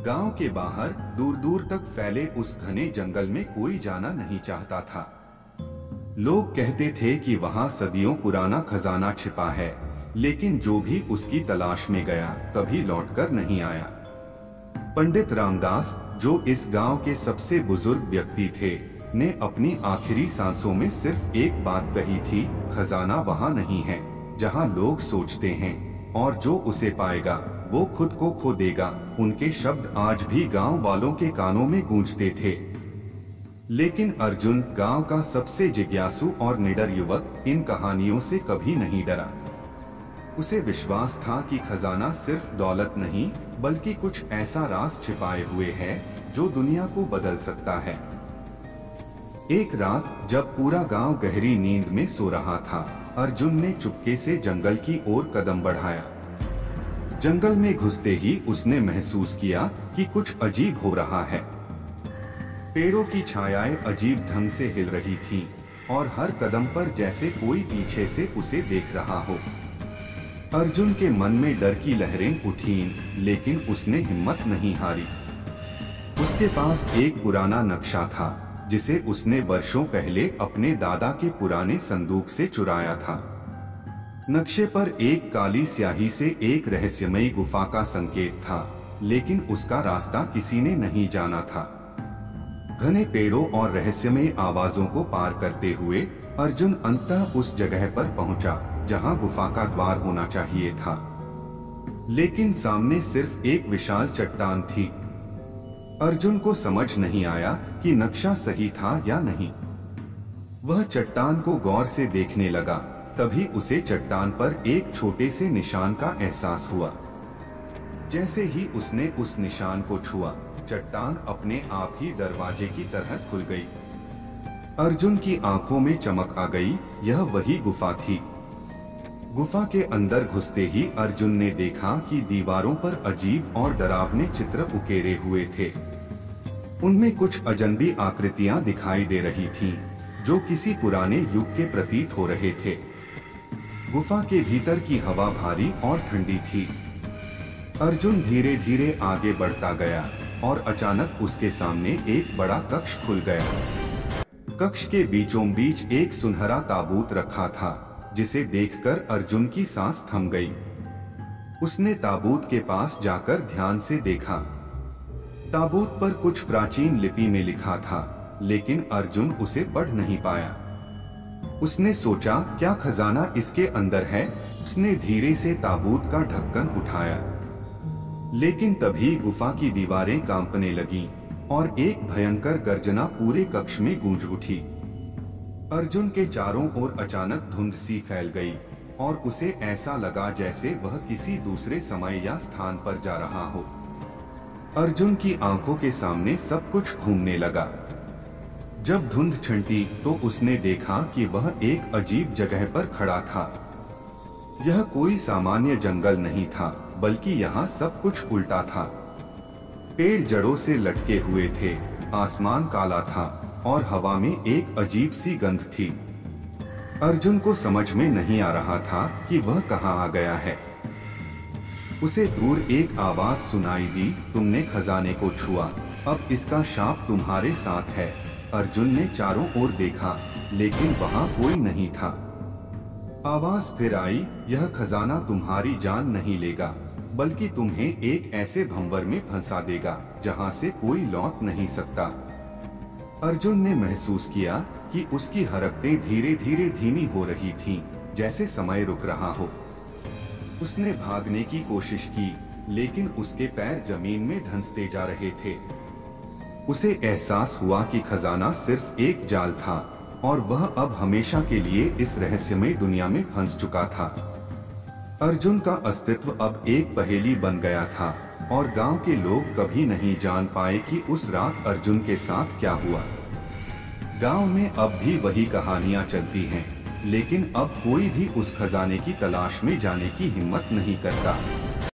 गांव के बाहर दूर दूर तक फैले उस घने जंगल में कोई जाना नहीं चाहता था। लोग कहते थे कि वहां सदियों पुराना खजाना छिपा है, लेकिन जो भी उसकी तलाश में गया कभी लौटकर नहीं आया। पंडित रामदास, जो इस गांव के सबसे बुजुर्ग व्यक्ति थे, ने अपनी आखिरी सांसों में सिर्फ एक बात कही थी, खजाना वहां नहीं है जहां लोग सोचते हैं, और जो उसे पाएगा वो खुद को खो देगा। उनके शब्द आज भी गांव वालों के कानों में गूंजते थे। लेकिन अर्जुन, गांव का सबसे जिज्ञासु और निडर युवक, इन कहानियों से कभी नहीं डरा। उसे विश्वास था कि खजाना सिर्फ दौलत नहीं, बल्कि कुछ ऐसा राज छिपाए हुए है जो दुनिया को बदल सकता है। एक रात जब पूरा गांव गहरी नींद में सो रहा था, अर्जुन ने चुपके से जंगल की ओर कदम बढ़ाया। जंगल में घुसते ही उसने महसूस किया कि कुछ अजीब हो रहा है। पेड़ों की छायाएं अजीब ढंग से हिल रही थीं, और हर कदम पर जैसे कोई पीछे से उसे देख रहा हो। अर्जुन के मन में डर की लहरें उठीं, लेकिन उसने हिम्मत नहीं हारी। उसके पास एक पुराना नक्शा था, जिसे उसने वर्षों पहले अपने दादा के पुराने संदूक से चुराया था। नक्शे पर एक काली स्याही से एक रहस्यमयी गुफा का संकेत था, लेकिन उसका रास्ता किसी ने नहीं जाना था। घने पेड़ों और रहस्यमयी आवाजों को पार करते हुए अर्जुन अंततः उस जगह पर पहुंचा जहां गुफा का द्वार होना चाहिए था। लेकिन सामने सिर्फ एक विशाल चट्टान थी। अर्जुन को समझ नहीं आया कि नक्शा सही था या नहीं। वह चट्टान को गौर से देखने लगा। तभी उसे चट्टान पर एक छोटे से निशान का एहसास हुआ। जैसे ही उसने उस निशान को छुआ, चट्टान अपने आप ही दरवाजे की तरह खुल गई। अर्जुन की आंखों में चमक आ गई। यह वही गुफा थी। गुफा के अंदर घुसते ही अर्जुन ने देखा कि दीवारों पर अजीब और डरावने चित्र उकेरे हुए थे। उनमें कुछ अजनबी आकृतियां दिखाई दे रही थीं, जो किसी पुराने युग के प्रतीत हो रहे थे। गुफा के भीतर की हवा भारी और ठंडी थी। अर्जुन धीरे धीरे आगे बढ़ता गया और अचानक उसके सामने एक बड़ा कक्ष खुल गया। कक्ष के बीचों बीच एक सुनहरा ताबूत रखा था, जिसे देखकर अर्जुन की सांस थम गई। उसने ताबूत के पास जाकर ध्यान से देखा। ताबूत पर कुछ प्राचीन लिपि में लिखा था, लेकिन अर्जुन उसे पढ़ नहीं पाया। उसने सोचा, क्या खजाना इसके अंदर है? उसने धीरे से ताबूत का ढक्कन उठाया, लेकिन तभी गुफा की दीवारें कांपने लगीं और एक भयंकर गर्जना पूरे कक्ष में गूंज उठी। अर्जुन के चारों ओर अचानक धुंध सी फैल गई और उसे ऐसा लगा जैसे वह किसी दूसरे समय या स्थान पर जा रहा हो। अर्जुन की आंखों के सामने सब कुछ घूमने लगा। जब धुंध छंटी तो उसने देखा कि वह एक अजीब जगह पर खड़ा था। यह कोई सामान्य जंगल नहीं था, बल्कि यहाँ सब कुछ उल्टा था। पेड़ जड़ों से लटके हुए थे, आसमान काला था और हवा में एक अजीब सी गंध थी। अर्जुन को समझ में नहीं आ रहा था कि वह कहाँ आ गया है। उसे दूर एक आवाज सुनाई दी, तुमने खजाने को छुआ, अब इसका शाप तुम्हारे साथ है। अर्जुन ने चारों ओर देखा, लेकिन वहां कोई नहीं था। आवाज फिर आई, यह खजाना तुम्हारी जान नहीं लेगा, बल्कि तुम्हें एक ऐसे भंवर में फंसा देगा जहां से कोई लौट नहीं सकता। अर्जुन ने महसूस किया कि उसकी हरकतें धीरे धीरे धीमी हो रही थीं, जैसे समय रुक रहा हो। उसने भागने की कोशिश की, लेकिन उसके पैर जमीन में धंसते जा रहे थे। उसे एहसास हुआ कि खजाना सिर्फ एक जाल था और वह अब हमेशा के लिए इस रहस्यमय दुनिया में फंस चुका था। अर्जुन का अस्तित्व अब एक पहेली बन गया था और गांव के लोग कभी नहीं जान पाए कि उस रात अर्जुन के साथ क्या हुआ। गांव में अब भी वही कहानियां चलती हैं, लेकिन अब कोई भी उस खजाने की तलाश में जाने की हिम्मत नहीं करता।